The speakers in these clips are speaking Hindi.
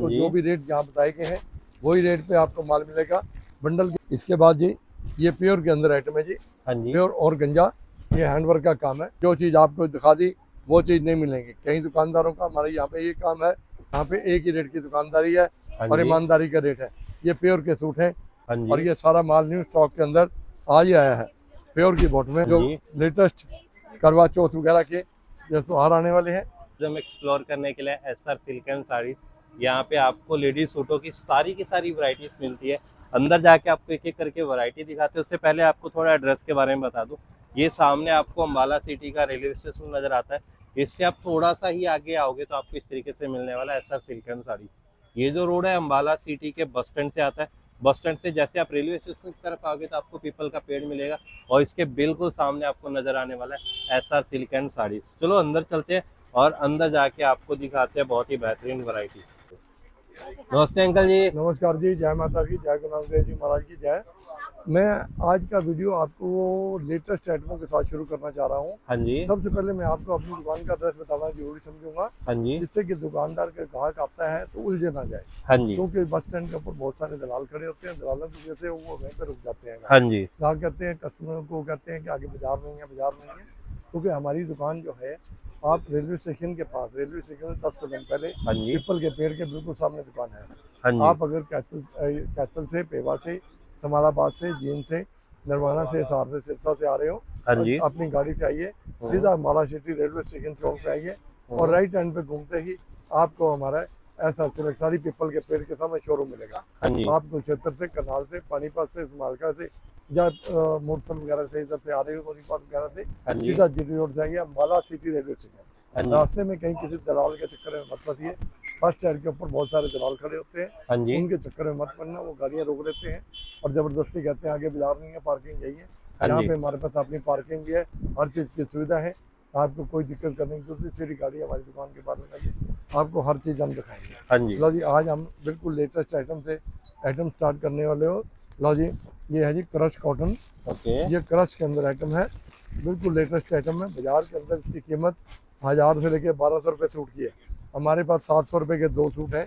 आपको जो भी रेट यहाँ बताए गए हैं वही रेट पे आपको माल मिलेगा बंडल। इसके बाद जी ये प्योर के अंदर आइटम है जी। हाँ जी। प्योर और गंजा, ये हैंडवर्क का काम है। जो चीज़ आपको दिखा दी वो चीज़ नहीं मिलेंगी। कई दुकानदारों का हमारे यहाँ पे ये काम है, यहाँ पे एक ही रेट की दुकानदारी है और ईमानदारी का रेट है। ये प्योर के सूट है और ये सारा माल न्यू स्टॉक के अंदर आज ही आया है। प्योर की बॉटम में जो लेटेस्ट करवा चौथ वगैरह के जो त्योहार आने वाले हैं, जो हम एक्सप्लोर करने के लिए एसआर सिल्क एंड साड़ीज, यहाँ पे आपको लेडीज सूटों की सारी वैरायटीज मिलती है। अंदर जाके आपको एक एक करके वैरायटी दिखाते हैं। उससे पहले आपको थोड़ा एड्रेस के बारे में बता दूं। ये सामने आपको अम्बाला सिटी का रेलवे स्टेशन नजर आता है। इससे आप थोड़ा सा ही आगे आओगे तो आपको इस तरीके से मिलने वाला है एसआर सिल्क एंड साड़ीज। ये जो रोड है अम्बाला सिटी के बस स्टैंड से आता है। बस स्टैंड से जैसे आप रेलवे स्टेशन की तरफ आओगे तो आपको पीपल का पेड़ मिलेगा और इसके बिल्कुल सामने आपको नजर आने वाला है एसआर सिल्क एंड साड़ीज। चलो अंदर चलते हैं और अंदर जाके आपको दिखाते हैं बहुत ही बेहतरीन वैरायटी। नमस्ते अंकल जी। नमस्कार जी, जय माता की, जय गुरु नानक देव जी महाराज की जय। मैं आज का वीडियो आपको लेटेस्ट आइटमों के साथ शुरू करना चाह रहा हूँ। हाँ जी। सबसे पहले मैं आपको अपनी दुकान का एड्रेस बताना जरूरी समझूंगा। हाँ जी। जिससे कि दुकानदार का ग्राहक आता है तो उलझे ना जाए। हाँ जी। क्योंकि बस स्टैंड के ऊपर बहुत सारे दलाल खड़े होते हैं, दलालों की वजह से वो वहीं पर रुक जाते हैं। हाँ जी। ग्राहक कहते हैं, कस्टमर को कहते हैं कि आगे बाजार नहीं है, बाजार नहीं है। क्योंकि हमारी दुकान जो है आप रेलवे स्टेशन के पास, रेलवे स्टेशन से 10 कदम पहले पीपल के पेड़ के बिल्कुल सामने दुकान है। हाँ जी। आप अगर कैथल से, पेवा से, समाराबाद से, जींद से, नरवाना से, हिसार से, सिरसा से आ रहे हो, हाँ जी, अपनी गाड़ी से आइए, सीधा अम्बाला सिटी रेलवे स्टेशन चौक पे आइए और राइट हैंड पे घूमते ही आपको हमारा ऐसा सिलेक्ट सारी पीपल के पेड़ के सामने शोरूम मिलेगा। हाँ जी। आप कुरुक्षेत्र से, करनाल से, पानीपत से, मालका से या मूर्तल वगैरह से इधर से आ रहे हो, सोनीपत वगैरह से, सीधा जीटी रोड से आइए अम्बाला सिटी रेलवे स्टेशन। रास्ते में कहीं किसी दलाल के चक्कर में मत फंसिए। फर्स्ट स्टैंड के ऊपर बहुत सारे दलाल खड़े होते हैं, उनके चक्कर में मत पड़ना। वो गाड़ियाँ रोक लेते हैं और जबरदस्ती कहते हैं आगे बाजार नहीं है, पार्किंग यही है। यहाँ पे हमारे पास अपनी पार्किंग भी है, हर चीज़ की सुविधा है। आपको कोई दिक्कत करने की जरूरत नहीं, सीधी गाड़ी हमारी दुकान के पास लगाइए, आपको हर चीज़ हम दिखाएंगे। हाँ जी। लो जी, आज हम बिल्कुल लेटेस्ट आइटम स्टार्ट करने वाले हो। लो जी, ये है जी क्रश कॉटन। ये क्रश के अंदर आइटम है, बिल्कुल लेटेस्ट आइटम है। बाजार के अंदर इसकी कीमत 1000 से लेकर 1200 रुपये सूट की है। हमारे पास 700 रुपये के 2 सूट हैं।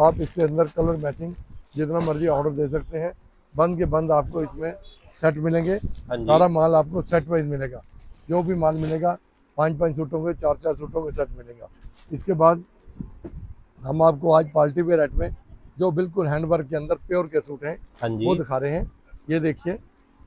आप इसके अंदर कलर मैचिंग जितना मर्जी ऑर्डर दे सकते हैं। बंद के बंद आपको इसमें सेट मिलेंगे। सारा माल आपको सेट वाइज मिलेगा। जो भी माल मिलेगा 5-5 सूटों के, 4-4 सूटों के सेट मिलेगा। इसके बाद हम आपको आज पार्टी वेयर आइटम में जो बिल्कुल हैंडवर्क के अंदर प्योर के सूट हैं वो दिखा रहे हैं। ये देखिए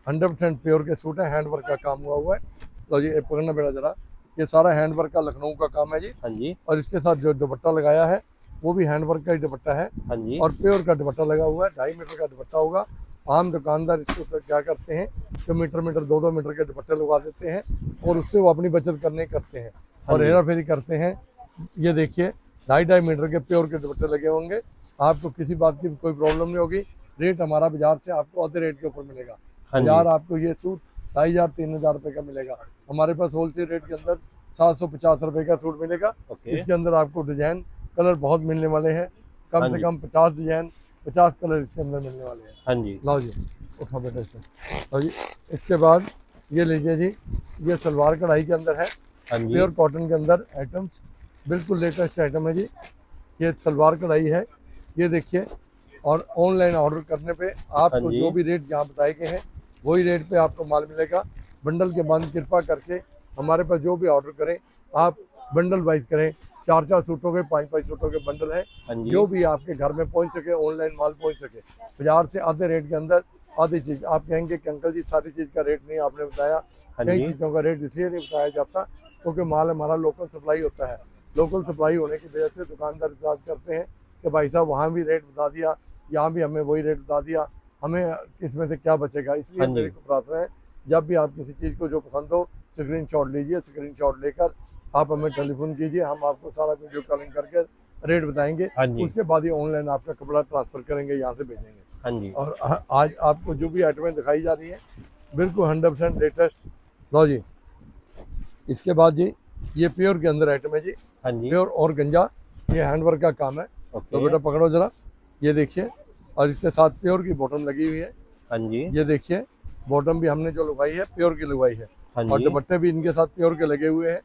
100% प्योर के सूट है, हैंडवर्क का काम हुआ है। तो जी पकड़ना बेटा जरा, ये सारा हैंडवर्क का लखनऊ का काम है जी। हाँ जी। और इसके साथ जो दुपट्टा लगाया है वो भी हैंडवर्क का ही दुपट्टा है। हाँ जी। और प्योर का दुपट्टा लगा हुआ है, 2.5 मीटर का दुपट्टा होगा। आम दुकानदार इसको क्या करते हैं कि मीटर 2-2 मीटर के दुपट्टे लगा देते हैं और उससे वो अपनी बचत करने करते हैं और हेरा फेरी करते हैं। ये देखिए 2.5 मीटर के प्योर के दुपट्टे लगे होंगे। आपको किसी बात की कोई प्रॉब्लम नहीं होगी। रेट हमारा बाजार से आपको आधे रेट के ऊपर मिलेगा। बाजार आपको ये सूट 2500-3000 रुपये का मिलेगा। हमारे पास होलसेल रेट के अंदर 750 रुपये का सूट मिलेगा। इसके अंदर आपको डिजाइन कलर बहुत मिलने वाले हैं, कम से कम 50 डिजाइन 50 कलर इसके अंदर मिलने वाले हैं। हाँ जी। लो जी, उठा बेटे से। लो जी, इसके बाद ये लीजिए जी, ये सलवार कढ़ाई के अंदर है। प्योर कॉटन के अंदर आइटम्स, बिल्कुल लेटेस्ट आइटम है जी। ये सलवार कढ़ाई है, ये देखिए। और ऑनलाइन ऑर्डर करने पे आपको जो भी रेट यहाँ बताए गए हैं वही रेट पे आपको माल मिलेगा। बंडल के बंद कृपा करके हमारे पास जो भी ऑर्डर करें आप बंडल वाइज करें। 4-4 सूटों के, 5-5 सूटों के बंडल है, जो भी आपके घर में पहुंच सके, ऑनलाइन माल पहुंच सके। बाजार से आधे रेट के अंदर आधी चीज़। आप कहेंगे कि अंकल जी सारी चीज़ का रेट नहीं आपने बताया। कई चीज़ों का रेट इसलिए नहीं बताया जाता क्योंकि माल हमारा लोकल सप्लाई होता है। लोकल सप्लाई होने की वजह से दुकानदार इतराज़ करते हैं कि भाई साहब वहाँ भी रेट बता दिया, यहाँ भी हमें वही रेट बता दिया, हमें इसमें से क्या बचेगा। इसलिए मेरे को प्रार्थना है, जब भी आप किसी चीज़ को जो पसंद हो स्क्रीनशॉट लीजिए। स्क्रीनशॉट लेकर आप हमें टेलीफोन कीजिए, हम आपको सारा वीडियो कॉलिंग करके रेट बताएंगे। उसके बाद ही ऑनलाइन आपका कपड़ा ट्रांसफ़र करेंगे, यहाँ से भेजेंगे। हाँ जी। और आज आपको जो भी आइटमें दिखाई जा रही हैं बिल्कुल 100% लेटेस्ट। लो जी, इसके बाद जी ये प्योर के अंदर आइटम है जी। हाँ जी। प्योर और गंजा, ये हैंडवर्क का काम है। तो बेटा पकड़ो जरा, ये देखिए। और इसके साथ प्योर की बॉटम लगी हुई है। हाँ जी। ये देखिए बॉटम भी हमने जो लगवाई है प्योर की लगवाई है। और दुपट्टे भी इनके साथ प्योर के लगे हुए हैं,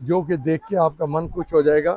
जो कि देख के आपका मन खुश हो जाएगा।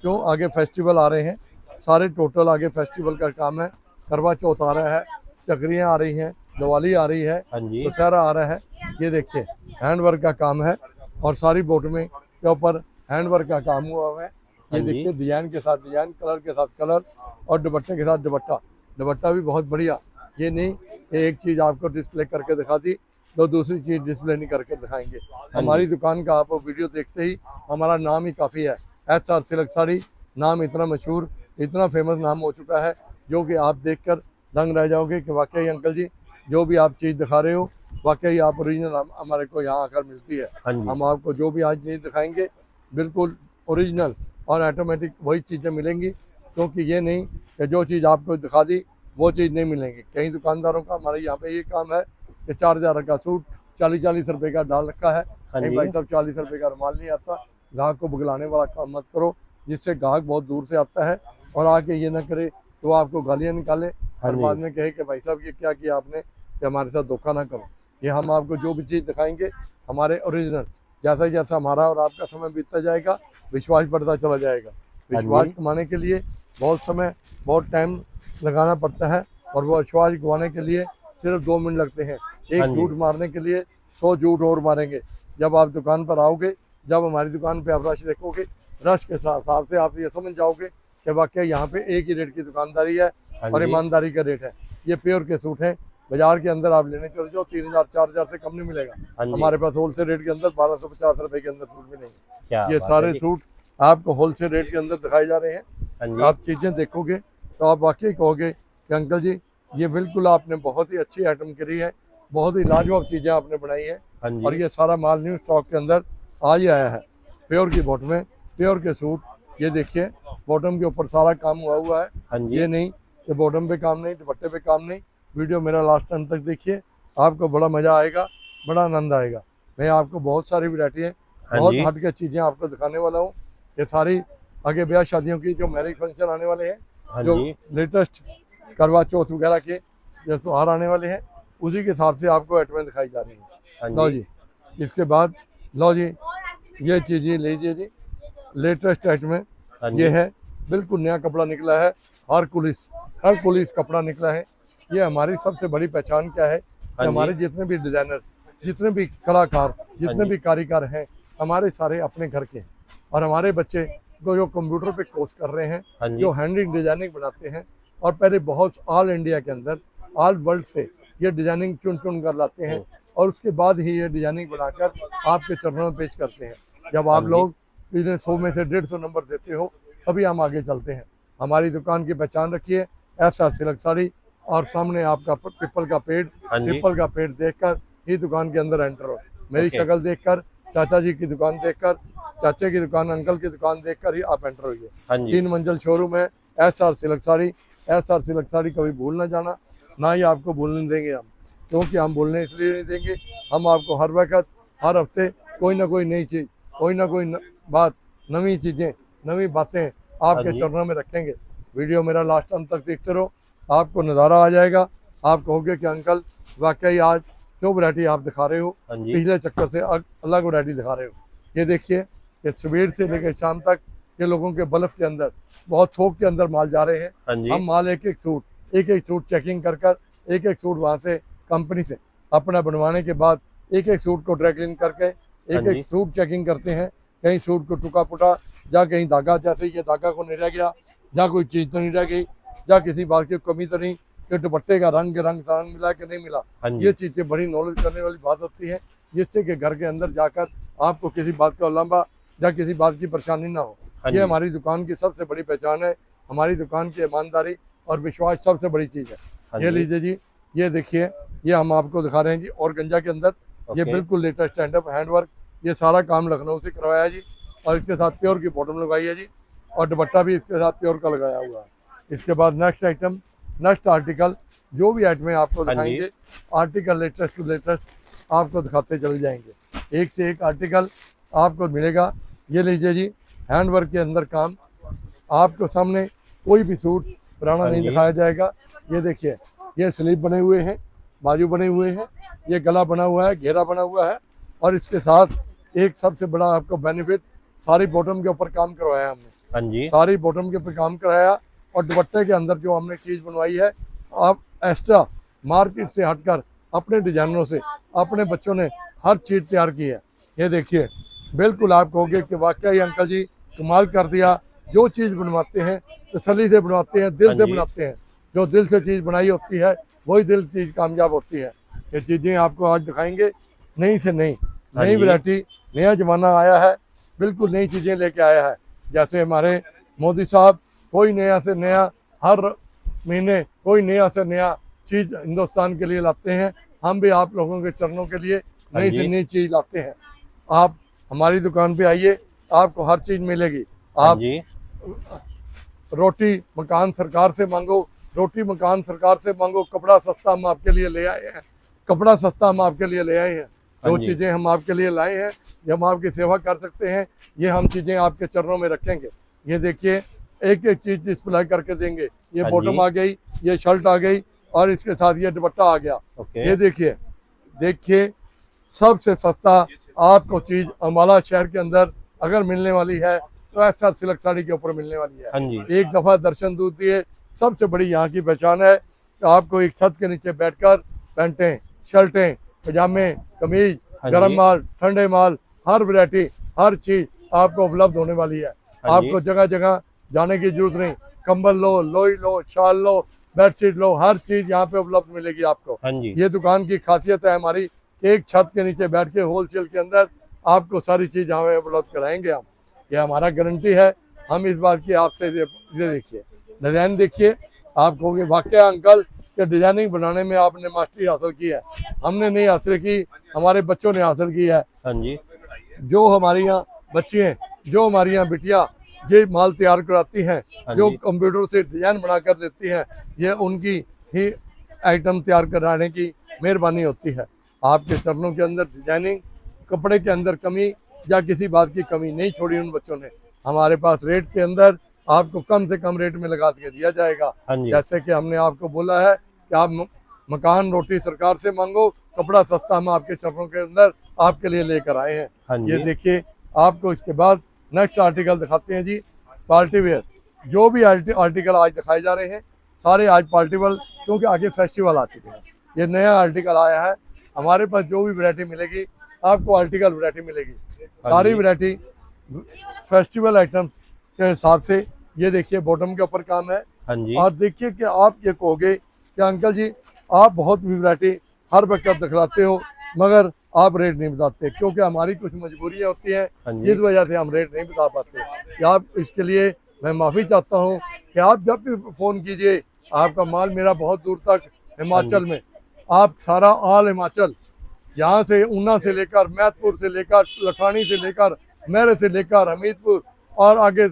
क्यों, आगे फेस्टिवल आ रहे हैं, सारे टोटल आगे फेस्टिवल का काम है। करवा चौथ आ रहा है, चक्रियाँ आ रही हैं, दिवाली आ रही है, हाँ जी, दशहरा आ रहा है। ये देखिए हैंड वर्क का काम है और सारी बॉटमें के ऊपर हैंड वर्क का काम हुआ हुआ है। ये हाँ जी। देखिए डिजाइन के साथ डिजाइन, कलर के साथ कलर और दुपट्टे के साथ दुपट्टा। दुपट्टा भी बहुत बढ़िया। ये नहीं कि एक चीज़ आपको डिस्प्ले करके दिखा दी तो दूसरी चीज़ डिस्प्ले नहीं करके दिखाएंगे। हमारी दुकान का आप वीडियो देखते ही हमारा नाम ही काफ़ी है, SR सिल्क साड़ी। नाम इतना मशहूर, इतना फेमस नाम हो चुका है, जो कि आप देखकर दंग रह जाओगे कि वाकई अंकल जी जो भी आप चीज़ दिखा रहे हो वाकई आप ओरिजिनल हमारे को यहाँ आकर मिलती है। हाँ जी। हम आपको जो भी आज चीज़ दिखाएंगे बिल्कुल ओरिजिनल और ऑटोमेटिक वही चीज़ें मिलेंगी, क्योंकि ये नहीं कि जो चीज़ आपको दिखा दी वो चीज़ नहीं मिलेंगी। कई दुकानदारों का हमारे यहाँ पे ये काम है कि 4000 का सूट 40-40 रुपए का डाल रखा है। हाँ नहीं जी। भाई साहब 40 रुपए का रुमाल नहीं आता। ग्राहक को बुगलाने वाला काम मत करो, जिससे ग्राहक बहुत दूर से आता है और आके ये ना करे तो आपको गालियाँ निकाले हाँ और जी। बाद में कहे कि भाई साहब ये क्या किया आपने, कि हमारे साथ धोखा ना करो। ये हम आपको जो भी चीज़ दिखाएंगे हमारे ओरिजिनल, जैसा जैसा हमारा और आपका समय बीतता जाएगा विश्वास बढ़ता चला जाएगा। हाँ विश्वास जी। कमाने के लिए बहुत समय बहुत टाइम लगाना पड़ता है और वो विश्वास गंवाने के लिए सिर्फ 2 मिनट लगते हैं। एक हाँ जी। झूठ मारने के लिए 100 झूठ और मारेंगे। जब आप दुकान पर आओगे, जब हमारी दुकान पे आप रश देखोगे, रश के हिसाब से आप ये समझ जाओगे कि वाकई यहाँ पे एक ही रेट की दुकानदारी है हाँ और जी। ईमानदारी का रेट है। ये प्योर के सूट हैं, बाजार के अंदर आप लेने चले जाओ 3000-4000 से कम नहीं मिलेगा। हाँ जी। हमारे पास होलसेल रेट के अंदर 1250 रुपए के अंदर सूट मिलेंगे। क्या ये बात सारे है जी। सूट आपको होलसेल रेट के अंदर दिखाए जा रहे हैं। हाँ जी। आप चीज़ें देखोगे तो आप वाकई कहोगे कि अंकल जी ये बिल्कुल आपने बहुत ही अच्छी आइटम करी है, बहुत ही लाजवाब चीज़ें आपने बनाई हैं। हाँ जी। और ये सारा माल न्यू स्टॉक के अंदर आज ही आया है। प्योर की बॉटमें, प्योर के सूट। ये देखिए बॉटम के ऊपर सारा काम हुआ है। हाँ जी। ये नहीं कि बॉटम पे काम नहीं, दुपट्टे पे काम नहीं। वीडियो मेरा लास्ट टाइम तक देखिए, आपको बड़ा मज़ा आएगा, बड़ा आनंद आएगा। मैं आपको बहुत सारी वैरायटी है, हाँ बहुत जी। हट के चीज़ें आपको दिखाने वाला हूँ। ये सारी आगे ब्याह शादियों की जो मैरिज फंक्शन आने वाले हैं, हाँ जो जी। लेटेस्ट करवा चौथ वगैरह के जो त्योहार आने वाले हैं, उसी के हिसाब से आपको आइटमें दिखाई जा रही हैं। हाँ लो जी। जी, इसके बाद लो जी ये चीज़ें लीजिए जी, लेटेस्ट आइटमें। हाँ ये जी। है बिल्कुल नया कपड़ा निकला है, हरकुलिस कपड़ा निकला है। ये हमारी सबसे बड़ी पहचान क्या है कि हाँ जी। हमारे जितने भी डिज़ाइनर, जितने भी कलाकार, जितने जी। भी कारीगर हैं, हमारे सारे अपने घर के हैं। और हमारे बच्चे को जो कंप्यूटर पे कोर्स कर रहे हैं, हाँ जी। जो हैंडिंग डिजाइनिंग बनाते हैं और पहले बहुत ऑल इंडिया के अंदर, ऑल वर्ल्ड से ये डिजाइनिंग चुन कर लाते हैं और उसके बाद ही ये डिजाइनिंग बनाकर आपके चरणों में पेश करते हैं। जब आप हाँ जी। लोग इन्हें 100 में से 150 नंबर देते हो तभी हम आगे चलते हैं। हमारी दुकान की पहचान रखिए, SR सिल्क साड़ी, और सामने आपका पीपल का पेड़, हाँ जी। पीपल का पेड़ देखकर ही दुकान के अंदर एंटर हो। मेरी ओके। शक्ल देखकर, चाचा जी की दुकान देखकर, चाचे की दुकान, अंकल की दुकान देखकर ही आप एंटर होइए। हाँ जी। 3 मंजिल शोरूम है, SR silk sari. SR silk sari कभी भूल ना जाना, ना ही आपको भूलने देंगे हम, क्योंकि हम भूलने इसलिए नहीं देंगे। हम आपको हर वक्त, हर हफ्ते कोई ना कोई नई चीज़, कोई ना कोई बात, नवी चीज़ें, नवी बातें आपके हाँ जी। चरणों में रखेंगे। वीडियो मेरा लास्ट टाइम तक देखते रहो, आपको नज़ारा आ जाएगा। आप कहोगे कि अंकल वाकई आज जो वैरायटी आप दिखा रहे हो हाँ जी। पिछले चक्कर से अलग वैरायटी दिखा रहे हो। ये देखिए कि सुबह से लेकर शाम तक ये लोगों के बल्ब के अंदर बहुत थोक के अंदर माल जा रहे हैं। हाँ जी। हम माल एक एक सूट चेकिंग कर एक सूट वहाँ से कंपनी से अपना बनवाने के बाद एक सूट को ड्राई क्लीन करके हाँ जी। एक सूट चेकिंग करते हैं। कहीं सूट को टुका पुटा, या कहीं धागा, जैसे ये धागा को नहीं रह गया, या कोई चीज़ तो नहीं रह गई, या किसी बात की कमी तो नहीं, कि दुपट्टे का रंग मिला कि नहीं मिला। हाँ जी। ये चीज़ें बड़ी नॉलेज करने वाली बात होती है, जिससे कि घर के अंदर जाकर आपको किसी बात का उलंबा या किसी बात की परेशानी ना हो। हाँ ये जी। हमारी दुकान की सबसे बड़ी पहचान है। हमारी दुकान की ईमानदारी और विश्वास सबसे बड़ी चीज़ है। हाँ ये जी। लीजिए जी, ये देखिए, ये हम आपको दिखा रहे हैं जी, और गंजा के अंदर ये ओके। बिल्कुल लेटेस्ट स्टैंडअप हैंडवर्क। ये सारा काम लखनऊ से करवाया है जी, और इसके साथ प्योर की बॉटम लगाई है जी, और दुपट्टा भी इसके साथ प्योर का लगाया हुआ है। इसके बाद नेक्स्ट आइटम, नेक्स्ट आर्टिकल, जो भी आइटमें आपको हाँ जी। दिखाएंगे, आर्टिकल लेटेस्ट टू लेटेस्ट आपको दिखाते चले जाएंगे। एक से एक आर्टिकल आपको मिलेगा। ये लीजिए जी, हैंडवर्क के अंदर काम, आपको सामने कोई भी सूट पुराना हाँ नहीं जी। दिखाया जाएगा। ये देखिए, ये स्लीव बने हुए हैं, बाजू बने हुए हैं, ये गला बना हुआ है, घेरा बना हुआ है, और इसके साथ एक सबसे बड़ा आपको बेनिफिट, सारी बॉटम के ऊपर काम करवाया हमने। हाँ जी। सारी बॉटम के ऊपर काम कराया, और दुपट्टे के अंदर जो हमने चीज़ बनवाई है, आप एक्स्ट्रा मार्केट से हटकर अपने डिजाइनरों से अपने बच्चों ने हर चीज़ तैयार की है। ये देखिए, बिल्कुल आप कहोगे कि वाकई अंकल जी कमाल कर दिया। जो चीज़ बनवाते हैं तसल्ली से बनवाते हैं, दिल से जी। बनाते हैं। जो दिल से चीज़ बनाई होती है वही दिल चीज़ कामयाब होती है। ये चीज़ें आपको आज दिखाएंगे नई से नई, नई जी। वैरायटी, नया ज़माना आया है, बिल्कुल नई चीज़ें लेके आया है। जैसे हमारे मोदी साहब कोई नया से नया हर महीने कोई नया से नया चीज़ हिंदुस्तान के लिए लाते हैं। हम भी आप लोगों के चरणों के लिए नई से जी। नई चीज़ लाते हैं। आप हमारी दुकान पे आइए, आपको हर चीज़ मिलेगी। आप जी। रोटी मकान सरकार से मांगो, रोटी मकान सरकार से मांगो। कपड़ा सस्ता हम आपके लिए ले आए हैं, कपड़ा सस्ता हम आपके लिए ले आए हैं। जो जी। चीज़ें हम आपके लिए लाए हैं, ये हम आपकी सेवा कर सकते हैं, ये हम चीज़ें आपके चरणों में रखेंगे। ये देखिए, एक एक चीज़ डिस्प्ले करके देंगे। ये जी। बॉटम आ गई, ये शर्ट आ गई और इसके साथ ये दुपट्टा आ गया। ओके। ये देखिए, देखिए सबसे सस्ता आपको चीज़ अम्बाला शहर के अंदर अगर मिलने वाली है तो ऐसा सिल्क साड़ी के ऊपर मिलने वाली है। जी। एक दफ़ा दर्शन दूध दिए, सबसे बड़ी यहाँ की पहचान है कि आपको एक छत के नीचे बैठकर पैंटें, शर्टें, पजामे, कमीज, गर्म जी। माल, ठंडे माल, हर वैरायटी, हर चीज़ आपको उपलब्ध होने वाली है। जी। आपको जगह जगह जाने की जरूरत नहीं। कंबल लो, लोई लो, शाल लो, बेडशीट लो, हर चीज़ यहाँ पे उपलब्ध मिलेगी आपको। जी। ये दुकान की खासियत है हमारी, एक छत के नीचे बैठ के होलसेल के अंदर आपको सारी चीज़ यहाँ पे उपलब्ध कराएंगे हम। ये हमारा गारंटी है। हम इस बात की आपसे ये देखिए, डिज़ाइन देखिए, आप कहोगे वाकई अंकल कि डिज़ाइनिंग बनाने में आपने मास्टरी हासिल की है। हमने नहीं हासिल की, हमारे बच्चों ने हासिल की है। जी। जो हमारी यहाँ बच्चे हैं, जो हमारी यहाँ बिटिया ये माल तैयार कराती हैं, जो जी। कंप्यूटर से डिज़ाइन बना कर देती हैं, ये उनकी ही आइटम तैयार कराने की मेहरबानी होती है। आपके चरणों के अंदर डिजाइनिंग, कपड़े के अंदर कमी या किसी बात की कमी नहीं छोड़ी उन बच्चों ने। हमारे पास रेट के अंदर आपको कम से कम रेट में लगा के दिया जाएगा। जी। जैसे कि हमने आपको बोला है कि आप मकान रोटी सरकार से मांगो, कपड़ा सस्ता हम आपके चरणों के अंदर आपके लिए लेकर आए हैं। ये जी। देखिए, आपको इसके बाद नेक्स्ट आर्टिकल दिखाते हैं जी, पार्टी वेयर। जो भी आर्टिकल आज दिखाए जा रहे हैं सारे आज पार्टी वेयर, क्योंकि आगे फेस्टिवल आ चुके हैं। ये नया आर्टिकल आया है हमारे पास। जो भी वैरायटी मिलेगी आपको आर्टिकल वैरायटी मिलेगी, सारी वैरायटी फेस्टिवल आइटम्स के हिसाब से। ये देखिए, बॉटम के ऊपर काम है। जी। और देखिए कि आप ये कहोगे कि अंकल जी आप बहुत वैरायटी हर वक्त दिखलाते हो मगर आप रेट नहीं बताते, क्योंकि हमारी कुछ मजबूरियां होती हैं जिस वजह से हम रेट नहीं बता पाते। कि आप इसके लिए मैं माफ़ी चाहता हूं कि आप जब भी फ़ोन कीजिए, आपका माल मेरा बहुत दूर तक हिमाचल में, आप सारा ऑल हिमाचल, यहाँ से ऊना से लेकर मैहतपुर से लेकर लठानी से लेकर मेरे से लेकर हमीरपुर और आगे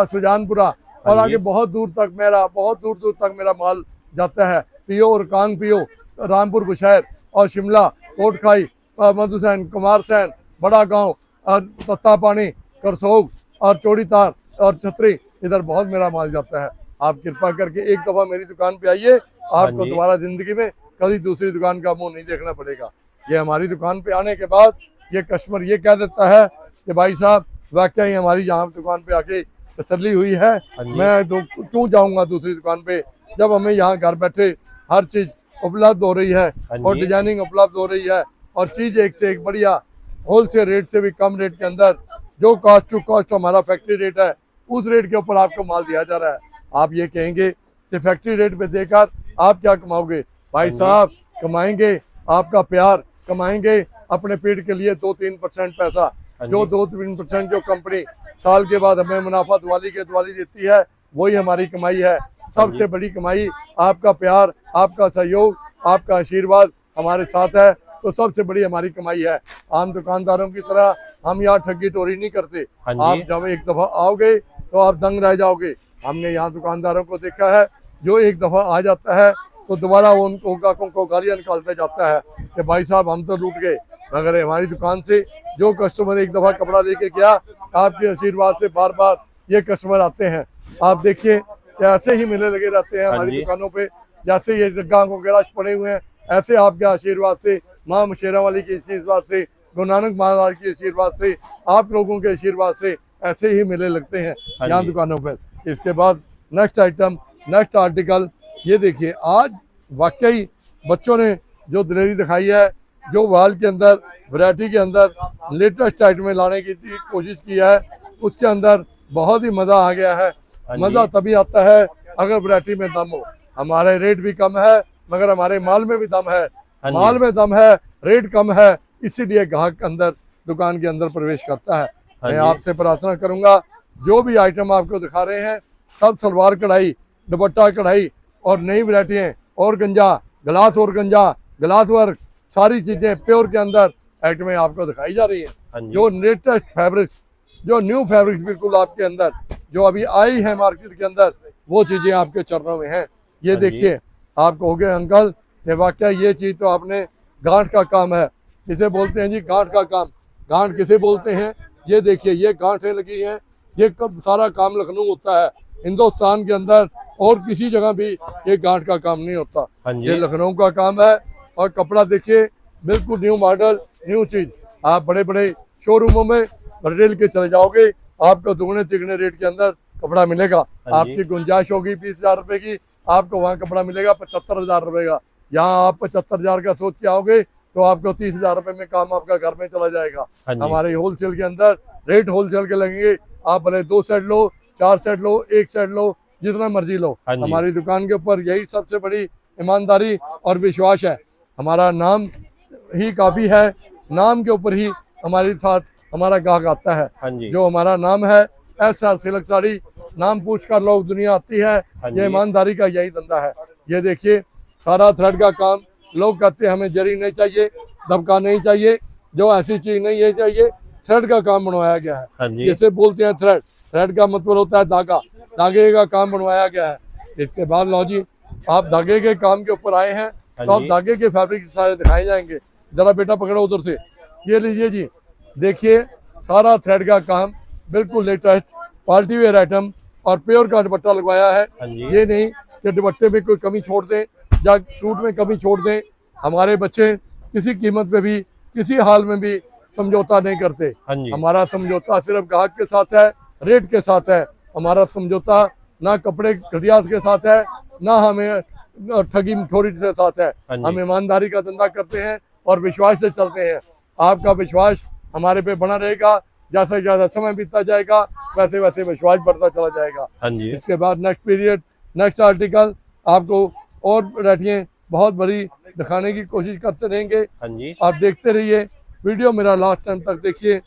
सुजानपुरा और आगे बहुत दूर तक मेरा माल जाता है। पीओ और कांग पीओ, रामपुर बुशहर और शिमला, कोटखाई, मधुसैन, कुमारसैन, बड़ा गांव और तत्ता पानी, करसोग और चौड़ी तार और छतरी, इधर बहुत मेरा माल जाता है। आप कृपा करके एक दफ़ा मेरी दुकान पे आइए, आपको दोबारा ज़िंदगी में कभी दूसरी दुकान का मुंह नहीं देखना पड़ेगा। ये हमारी दुकान पे आने के बाद ये कस्टमर ये कह देता है कि भाई साहब वाकई हमारी यहाँ दुकान पे आके तसल्ली हुई है, मैं क्यों जाऊँगा दूसरी दुकान पे, जब हमें यहाँ घर बैठे हर चीज़ उपलब्ध हो रही है और डिजाइनिंग उपलब्ध हो रही है और चीज़ एक से एक बढ़िया, होलसेल रेट से भी कम रेट के अंदर, जो कॉस्ट टू कॉस्ट हमारा फैक्ट्री रेट है उस रेट के ऊपर आपको माल दिया जा रहा है। आप ये कहेंगे कि फैक्ट्री रेट पे देकर आप क्या कमाओगे? भाई साहब, कमाएंगे आपका प्यार, कमाएंगे अपने पेट के लिए 2-3% पैसा। जो 2-3% जो कंपनी साल के बाद हमें मुनाफा दिवाली देती है, वही हमारी कमाई है। सबसे बड़ी कमाई आपका प्यार, आपका सहयोग, आपका आशीर्वाद हमारे साथ है, तो सबसे बड़ी हमारी कमाई है। आम दुकानदारों की तरह हम यहाँ ठगी टोरी नहीं करते। आप जब एक दफ़ा आओगे तो आप दंग रह जाओगे। हमने यहाँ दुकानदारों को देखा है, जो एक दफ़ा आ जाता है तो दोबारा वो उनको गालियाँ निकालते जाता है कि भाई साहब हम तो लूट गए। मगर हमारी दुकान से जो कस्टमर एक दफ़ा कपड़ा लेके गया, आपके आशीर्वाद से बार बार ये कस्टमर आते हैं। आप देखिए कि ऐसे ही मेले लगे रहते हैं हमारी दुकानों पे, जैसे ये रग्गा वगैरह पड़े हुए हैं, ऐसे आपके आशीर्वाद से, माँ मशेरा वाली के आशीर्वाद से, गुरु नानक महाराज के आशीर्वाद से, आप लोगों के आशीर्वाद से ऐसे ही मेले लगते हैं यहाँ दुकानों पर। इसके बाद नेक्स्ट आइटम, नेक्स्ट आर्टिकल। ये देखिए आज वाकई बच्चों ने जो दिलेरी दिखाई है, जो वाल के अंदर वैरायटी के अंदर लेटेस्ट आइटम लाने की कोशिश की है, उसके अंदर बहुत ही मज़ा आ गया है। मज़ा तभी आता है अगर वैरायटी में दम हो। हमारे रेट भी कम है मगर हमारे माल में भी दम है। माल में दम है, रेट कम है, इसीलिए ग्राहक अंदर दुकान के अंदर प्रवेश करता है। मैं आपसे प्रार्थना करूंगा जो भी आइटम आपको दिखा रहे हैं सब सलवार कढ़ाई, दुपट्टा कढ़ाई और नई वैरायटियाँ और गंजा, ग्लास वर्क, सारी चीजें प्योर के अंदर आइटमें आपको दिखाई जा रही हैं। जो लेटेस्ट फैब्रिक्स, जो न्यू फैब्रिक्स बिल्कुल आपके अंदर जो अभी आई है मार्केट के अंदर, वो चीजें आपके चरणों में हैं। ये देखिए आपको हो गए अंकल कि वाकई ये चीज तो आपने गांठ का काम है। किसे बोलते हैं जी गांठ का काम? गांठ किसे बोलते हैं? ये देखिए ये गांठें लगी हैं। ये कब सारा काम लखनऊ होता है, हिंदुस्तान के अंदर और किसी जगह भी ये गांठ का काम नहीं होता। ये लखनऊ का काम है। और कपड़ा देखिए बिल्कुल न्यू मॉडल, न्यू चीज। आप बड़े बड़े शोरूमों में रिटेल के चले जाओगे, आपको दुगने तिगने रेट के अंदर कपड़ा मिलेगा। आपकी गुंजाइश होगी 20,000 रुपए की, आपको वहाँ कपड़ा मिलेगा 75,000 रुपए का। यहाँ आप 75,000 का सोच के आओगे तो आपको 30,000 रुपए में काम आपका घर में चला जाएगा। हमारे होलसेल के अंदर रेट होलसेल के लगेंगे। आप भले 2 सेट लो, 4 सेट लो, 1 सेट लो, जितना मर्जी लो। हमारी दुकान के ऊपर यही सबसे बड़ी ईमानदारी और विश्वास है। हमारा नाम ही काफी है, नाम के ऊपर ही हमारे साथ हमारा ग्राहक आता है। जो हमारा नाम है SR सिल्क साड़ी, नाम पूछकर लोग दुनिया आती है। ये ईमानदारी का यही धंधा है। ये देखिए सारा थ्रेड का काम। लोग कहते हैं हमें जरी नहीं चाहिए, दबका नहीं चाहिए, जो ऐसी चीज नहीं है चाहिए, थ्रेड का काम बनवाया गया है। जिसे बोलते हैं थ्रेड, थ्रेड का मतलब होता है धागा, धागे का काम बनवाया गया है। इसके बाद लो जी आप धागे के काम के ऊपर आए हैं तो आप धागे के फैब्रिक सारे दिखाए जाएंगे। जरा बेटा पकड़ो उधर से, ये लीजिए जी, देखिए सारा थ्रेड का काम, बिल्कुल लेटेस्ट पार्टी वेयर आइटम और प्योर का दुपट्टा लगवाया है। ये नहीं कि दुपट्टे में कोई कमी छोड़ दें या सूट में कमी छोड़ दें। हमारे बच्चे किसी कीमत पे भी, किसी हाल में भी समझौता नहीं करते। हमारा समझौता सिर्फ ग्राहक के साथ है, रेट के साथ है। हमारा समझौता ना कपड़े घटिया के साथ है, ना हमें ठगी मठोरी के साथ है। हम ईमानदारी का धंधा करते हैं और विश्वास से चलते हैं। आपका विश्वास हमारे पे बना रहेगा। जैसे ज्यादा समय बीतता जाएगा वैसे वैसे विश्वास बढ़ता चला जाएगा। इसके बाद नेक्स्ट पीरियड, नेक्स्ट आर्टिकल आपको और वैरायटियां बहुत बड़ी दिखाने की कोशिश करते रहेंगे। आप देखते रहिए वीडियो, मेरा लास्ट टाइम तक देखिए।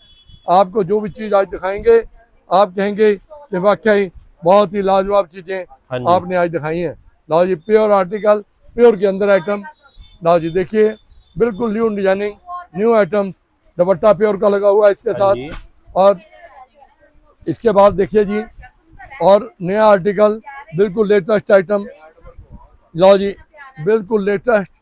आपको जो भी चीज आज दिखाएंगे आप कहेंगे कि वाकई बहुत ही लाजवाब चीजें आपने आज दिखाई हैं। लाओ जी प्योर आर्टिकल, प्योर के अंदर आइटम। लाओ जी देखिए बिल्कुल न्यू डिजाइनिंग, न्यू आइटम। दुपट्टा प्योर का लगा हुआ है इसके साथ। और इसके बाद देखिए जी और नया आर्टिकल, बिल्कुल लेटेस्ट आइटम। लो जी बिल्कुल लेटेस्ट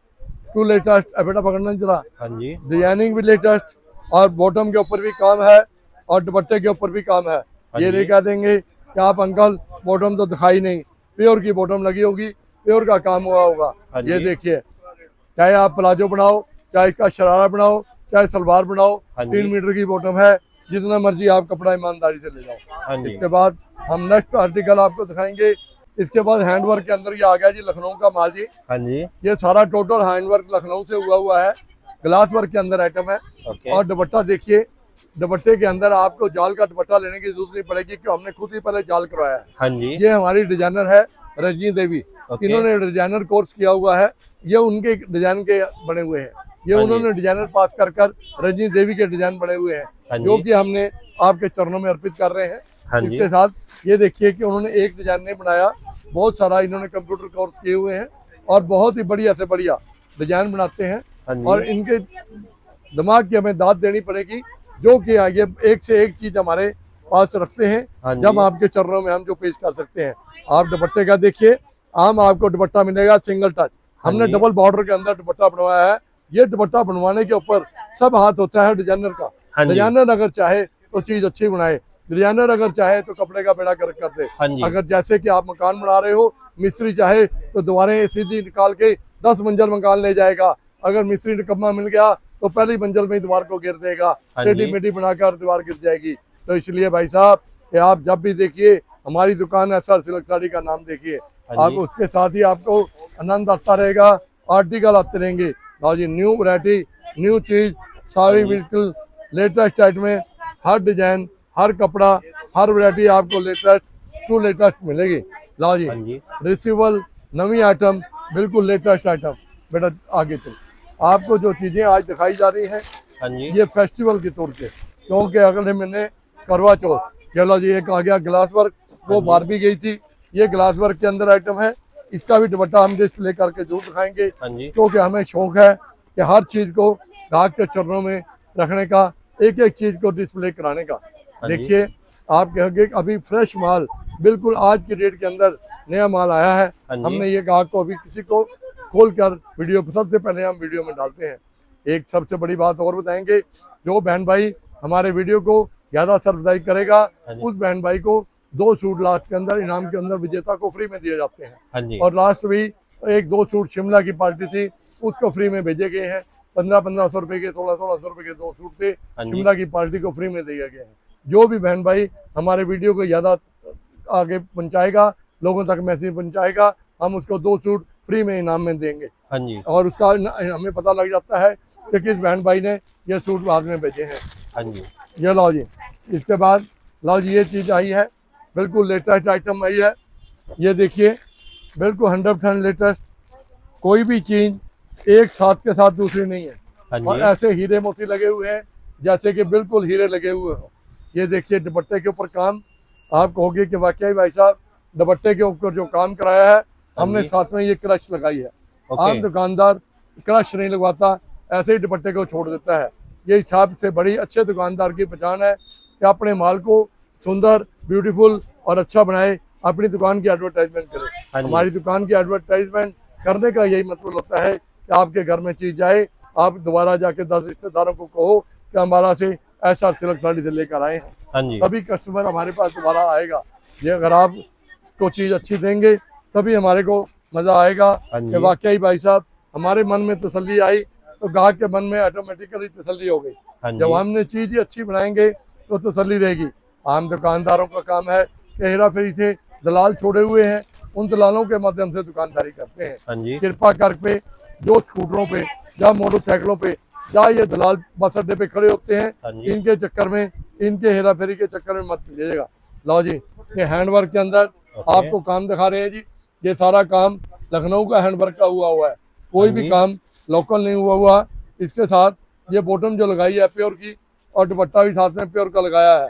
टू लेटेस्ट। बेटा पकड़ना जरा। डिजाइनिंग भी लेटेस्ट और बॉटम के ऊपर भी काम है और दुपट्टे के ऊपर भी काम है। ये नहीं कह देंगे कि आप अंकल बॉटम तो दिखाई नहीं, प्योर की बॉटम लगी होगी, प्योर का काम हुआ होगा। ये देखिए चाहे आप प्लाजो बनाओ, चाहे इसका शरारा बनाओ, चाहे सलवार बनाओ, 3 मीटर की बॉटम है। जितना मर्जी आप कपड़ा ईमानदारी से ले जाओ। इसके बाद हम नेक्स्ट आर्टिकल आपको दिखाएंगे। इसके बाद हैंडवर्क के अंदर ये आ गया जी लखनऊ का माल जी। ये सारा टोटल हैंडवर्क लखनऊ से हुआ है। ग्लास वर्क के अंदर आइटम है। और दुपट्टा देखिए, दुपट्टे के अंदर आपको जाल का दुपट्टा लेने की जरूरत नहीं पड़ेगी क्योंकि हमने खुद ही पहले जाल करवाया है। ये हमारी डिजाइनर है रजनी देवी। इन्होंने डिजाइनर कोर्स किया हुआ है। ये उनके डिजाइन के बने हुए हैं। ये उन्होंने डिजाइनर पास कर रजनी देवी के डिजाइन बने हुए हैं जो कि हमने आपके चरणों में अर्पित कर रहे हैं। इसके साथ ये देखिए कि उन्होंने एक डिजाइन नहीं बनाया, बहुत सारा इन्होंने कंप्यूटर कोर्स किए हुए हैं और बहुत ही बढ़िया से बढ़िया डिजाइन बनाते हैं। और इनके दिमाग की हमें दाद देनी पड़ेगी जो कि ये एक से एक चीज हमारे पास रखते हैं जब आपके चरणों में हम जो पेश कर सकते हैं। आप दुपट्टे का देखिए, आम आपको दुपट्टा मिलेगा सिंगल टच। हमने डबल बॉर्डर के अंदर दुपट्टा बनवाया है। ये दुपट्टा बनवाने के ऊपर सब हाथ होता है डिजाइनर का। डिजाइनर अगर चाहे तो चीज अच्छी बनाए, डिजाइनर अगर चाहे तो कपड़े का बेड़ा गर्क कर दे। अगर जैसे कि आप मकान बना रहे हो, मिस्त्री चाहे तो दीवारें सीधी निकाल के 10 मंजिल मकान ले जाएगा। अगर मिस्त्री निकम्मा मिल गया तो पहली मंजिल में दीवार को गिर देगा, टेढ़ी मेढ़ी बनाकर दीवार गिर जाएगी। तो इसलिए भाई साहब कि आप जब भी देखिए हमारी दुकान SR सिल्क साड़ी का नाम देखिए। हाँ आप जी। उसके साथ ही आपको आनंद आता रहेगा, आर्टिकल आते रहेंगे। लो जी, न्यू वैरायटी, न्यू चीज, सारी हाँ जी। बिल्कुल लेटेस्ट टाइप में, हर डिजाइन, हर कपड़ा, हर वैरायटी आपको लेटेस्ट टू लेटेस्ट मिलेगी। लो जी, हाँ जी। रिसीवल, नवी आइटम, बिल्कुल लेटेस्ट आइटम। बेटा आगे चल, आपको जो चीजें आज दिखाई जा रही हैं हाँ जी। ये फेस्टिवल के तौर पे, क्योंकि अगले महीने करवा चौथ। चलो जी, एक आ गया ग्लास वर्क, वो बाहर भी गई थी, ये ग्लास वर्क के अंदर आइटम है। इसका भी दुपट्टा हम डिस्प्ले करके जरूर दिखाएंगे, हाँ जी। क्योंकि हमें शौक है कि हर चीज को ग्राहक के चरणों में रखने का, एक एक चीज को डिस्प्ले कराने का। हाँ जी। देखिए, आप कहोगे कि अभी फ्रेश माल, बिल्कुल आज की डेट के अंदर नया माल आया है। हाँ जी। हमने ये ग्राहक को अभी किसी को खोल कर वीडियो, सबसे पहले हम वीडियो में डालते हैं। एक सबसे बड़ी बात और बताएंगे, जो बहन भाई हमारे वीडियो को ज्यादा सब्सक्राइब करेगा, हाँ जी। उस बहन भाई को 2 सूट लास्ट के अंदर इनाम के अंदर विजेता को फ्री में दिए जाते हैं। हाँ जी। और लास्ट भी 1-2 सूट शिमला की पार्टी थी, उसको फ्री में भेजे गए हैं। 1500-1500 रुपए के, 1600 रुपए के 2 सूट थे, हाँ जी। शिमला की पार्टी को फ्री में दिया गया है। जो भी बहन भाई हमारे वीडियो को ज्यादा आगे पहुंचाएगा, लोगों तक मैसेज पहुंचाएगा, हम उसको 2 सूट फ्री में इनाम में देंगे। हाँ जी। और उसका हमें पता लग जाता है कि किस बहन भाई ने ये सूट बाद में भेजे हैं। हाँ जी। ये लो जी, इसके बाद लो जी, ये चीज़ आई है, बिल्कुल लेटेस्ट आइटम आई है। ये देखिए, बिल्कुल 100% लेटेस्ट, कोई भी चीज़ एक साथ के साथ दूसरी नहीं है। हाँ और जी। ऐसे हीरे मोती लगे हुए हैं जैसे कि बिल्कुल हीरे लगे हुए हो। ये देखिए दुपट्टे के ऊपर काम, आप कहोगे कि वाकई भाई साहब दुपट्टे के ऊपर जो काम कराया है, हमने जी। साथ में ये क्रश लगाई है। ओके। आम दुकानदार क्रश नहीं लगवाता, ऐसे ही दुपट्टे को छोड़ देता है। ये हिसाब से बड़ी अच्छे दुकानदार की पहचान है कि अपने माल को सुंदर, ब्यूटीफुल और अच्छा बनाए, अपनी दुकान की एडवर्टाइजमेंट करे। हाँ जी। हमारी दुकान की एडवर्टाइजमेंट करने का यही मतलब होता है कि आपके घर में चीज जाए, आप दोबारा जाके 10 रिश्तेदारों को कहो कि हमारा से SR सिल्क साड़ी से लेकर आए हैं, हाँ जी। तभी कस्टमर हमारे पास दोबारा आएगा। ये अगर आप को चीज अच्छी देंगे तभी हमारे को मजा आएगा हाँ जी। कि वाकई भाई साहब हमारे मन में तसल्ली आई, तो ग्राहक के मन में ऑटोमेटिकली तसल्ली हो गई। हाँ जी। जब हमने चीज ही अच्छी बनाएंगे तो तसल्ली रहेगी। आम दुकानदारों का काम है कि हेरा फेरी से दलाल छोड़े हुए हैं, उन दलालों के माध्यम से दुकानदारी करते हैं। हाँ जी। कृपा करके जो स्कूटरों पे या मोटरसाइकिलों पे या ये दलाल बस अड्डे पे खड़े होते हैं, हाँ जी। इनके चक्कर में, इनके हेरा फेरी के चक्कर में मत लीजिएगा। लो जी, ये हैंडवर्क के अंदर ओके। आपको काम दिखा रहे हैं जी। ये सारा काम लखनऊ का हैंडवर्क का हुआ है, कोई हाँ भी जी। काम लोकल नहीं हुआ। इसके साथ ये बॉटम जो लगाई है प्योर की, और दुपट्टा भी साथ में प्योर का लगाया है।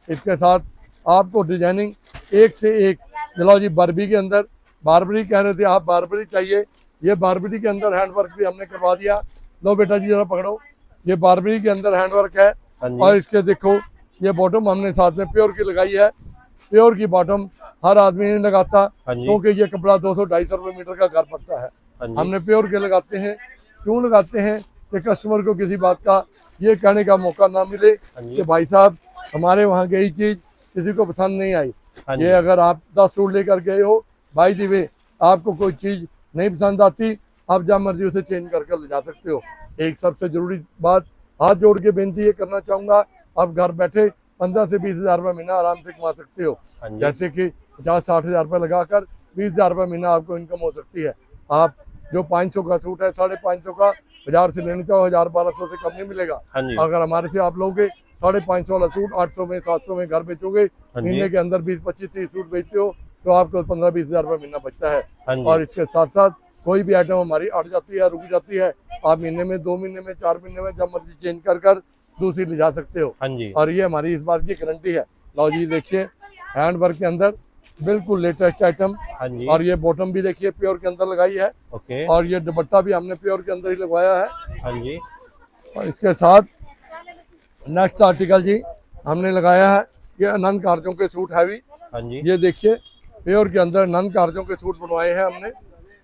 इसके साथ आपको डिजाइनिंग एक से एक। चलो जी, बारबरी के अंदर, बारबरी कह रहे थे आप, बारबरी चाहिए, ये बारबरी के अंदर हैंडवर्क भी हमने करवा दिया। लो बेटा जी जरा पकड़ो, ये बारबरी के अंदर हैंडवर्क है। हाँ जी। और इसके देखो, ये बॉटम हमने साथ में प्योर की लगाई है। प्योर की बॉटम हर आदमी नहीं लगाता, हाँ जी। क्योंकि ये कपड़ा 200-250 रुपये मीटर का घर पड़ता है। हाँ जी। हमने प्योर के लगाते हैं। क्यों लगाते हैं कि कस्टमर को किसी बात का ये कहने का मौका ना मिले हाँ जी। कि भाई साहब हमारे वहाँ गई चीज किसी को पसंद नहीं आई। हाँ जी। ये अगर आप 10 सूट लेकर गए हो, बाई दी वे आपको कोई चीज नहीं पसंद आती, आप जब मर्जी उसे चेंज कर ले जा सकते हो। एक सबसे जरूरी बात, हाथ जोड़ के बेनती ये करना चाहूंगा, आप घर बैठे 15 से 20 हज़ार रुपये महीना आराम से कमा सकते हो। हाँ जी। जैसे कि 50-60 हज़ार रुपये लगाकर 20 हज़ार रुपये महीना आपको इनकम हो सकती है। आप जो 500 का सूट है, 550 का बाजार से लेने चाहो 1000-1200 से कम नहीं मिलेगा। हाँ जी। अगर हमारे से आप लोगे 550 वाला सूट 800 में, 700 में घर बेचोगे, हाँ जी। महीने के अंदर 20-25-30 सूट बेचते हो, तो आपको 15-20 हज़ार रुपये महीना बचता है। हाँ जी। और इसके साथ साथ कोई भी आइटम हमारी अट जाती है, रुक जाती है, आप महीने में, 2 महीने में, 4 महीने में जब मर्जी चेंज कर दूसरी ले जा सकते हो। हाँ जी। और ये हमारी इस बात की गारंटी है। लो जी देखिए, हैंडवर्क के अंदर बिल्कुल लेटेस्ट आइटम। हाँ जी। और ये बॉटम भी देखिए प्योर के अंदर लगाई है, ओके। और ये दुपट्टा भी हमने प्योर के अंदर ही लगवाया है। हाँ जी। और इसके साथ नेक्स्ट आर्टिकल जी हमने लगाया है, ये आनंद कार्यों के सूट हैवी। हाँ जी। ये देखिए, प्योर के अंदर आनंद कार्यों के सूट बनवाए हैं हमने,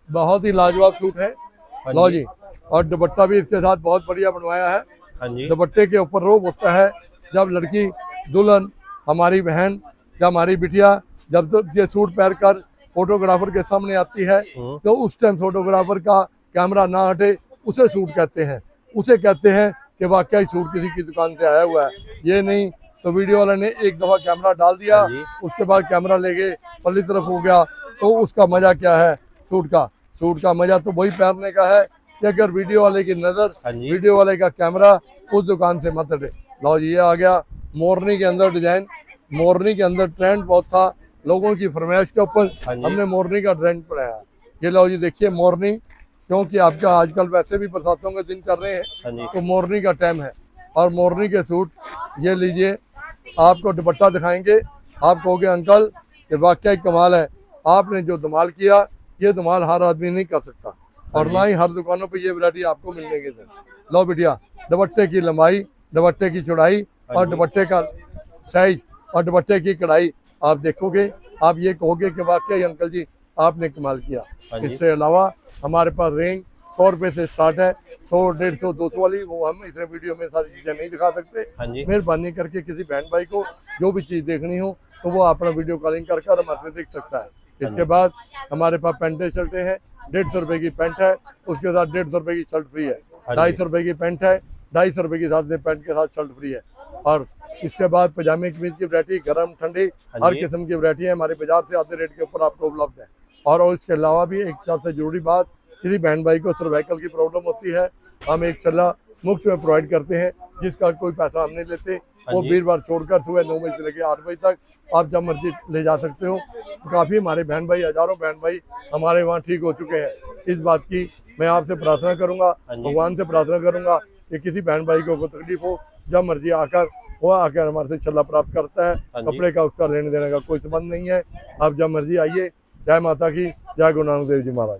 बहुत ही लाजवाब सूट है। हाँ लो जी। जी, और दुपट्टा भी इसके साथ बहुत बढ़िया बनवाया है। हाँ जी। दुपट्टे के ऊपर रोब होता है, जब लड़की, दुल्हन, हमारी बहन, जब हमारी बिटिया जब तो ये सूट पहन कर फोटोग्राफर के सामने आती है, तो उस टाइम फोटोग्राफर का कैमरा ना हटे, उसे सूट कहते हैं। उसे कहते हैं कि वाकई सूट किसी की दुकान से आया हुआ है। ये नहीं तो वीडियो वाले ने एक दफा कैमरा डाल दिया, हाँ जी। उसके बाद कैमरा ले गए पल्ली तरफ हो गया। तो उसका मजा क्या है सूट का मजा तो वही पहनने का है कि अगर वीडियो वाले की नजर, हाँ जी। वीडियो वाले का कैमरा उस दुकान से मत हटे। लो जी, ये आ गया मोरनी के अंदर डिजाइन। मोरनी के अंदर ट्रेंड बहुत था, लोगों की फरमाइश के ऊपर हाँ जी। हमने मोरनी का ट्रेंड बनाया। ये लो जी, देखिए मोरनी, क्योंकि आपका आजकल वैसे भी बरसातों के दिन कर रहे हैं, हाँ जी। तो मोरनी का टाइम है। और मोरनी के सूट ये लीजिए, आपको दुपट्टा दिखाएंगे, आप कहोगे अंकल ये वाकई कमाल है, आपने जो धमाल किया ये धमाल हर आदमी नहीं कर सकता, और ना ही हर दुकानों पे ये वैरायटी आपको मिलने की। लो बिटिया, दुपट्टे की लंबाई, दुपट्टे की चौड़ाई और दुपट्टे का साइज और दुपट्टे की कढ़ाई आप देखोगे, आप ये कहोगे कि वाकई अंकल जी आपने कमाल किया। हाँ जी। इससे अलावा हमारे पास रेंज 100 रुपये से स्टार्ट है, 100, 150, 200 वाली, वो हम इस वीडियो में सारी चीज़ें नहीं दिखा सकते। हाँ जी। मेहरबानी करके किसी बहन भाई को जो भी चीज़ देखनी हो तो वो अपना वीडियो कॉलिंग कर हमारे से देख सकता है। इसके बाद हमारे पास पैंटें शर्टें हैं, 150 रुपये की पैंट है, उसके साथ 150 रुपये की शर्ट फ्री है। हाँ जी। 250 रुपये की पैंट है, 250 रुपये की साथ से पैंट के साथ शर्ट फ्री है। और इसके बाद पजामे कमीज की वैरायटी, गर्म ठंडी हाँ हर जी। किस्म की वैरायटी है, हमारे बाजार से आधे रेट के ऊपर आपको उपलब्ध है। और इसके अलावा भी एक सबसे जरूरी बात, किसी बहन भाई को सर्वाइकल की प्रॉब्लम होती है, हम एक छल्ला मुफ्त में प्रोवाइड करते हैं, जिसका कोई पैसा हम नहीं लेते। वो जी। वीरवार छोड़कर सुबह 9 बजे से लेकर 8 बजे तक आप जब मर्जी ले जा सकते हो। काफ़ी हमारे बहन भाई, हजारों बहन भाई हमारे वहाँ ठीक हो चुके हैं। इस बात की मैं आपसे प्रार्थना करूँगा, जी। भगवान से प्रार्थना करूँगा कि किसी बहन भाई को कोई तकलीफ हो, जब मर्जी आकर वो आकर हमारे से छल्ला प्राप्त करता है। हाँ जी। कपड़े का उसका लेने देने का कोई संबंध नहीं है। आप जब मर्जी आइए। जय माता की, जय गुरु नानक देव जी महाराज।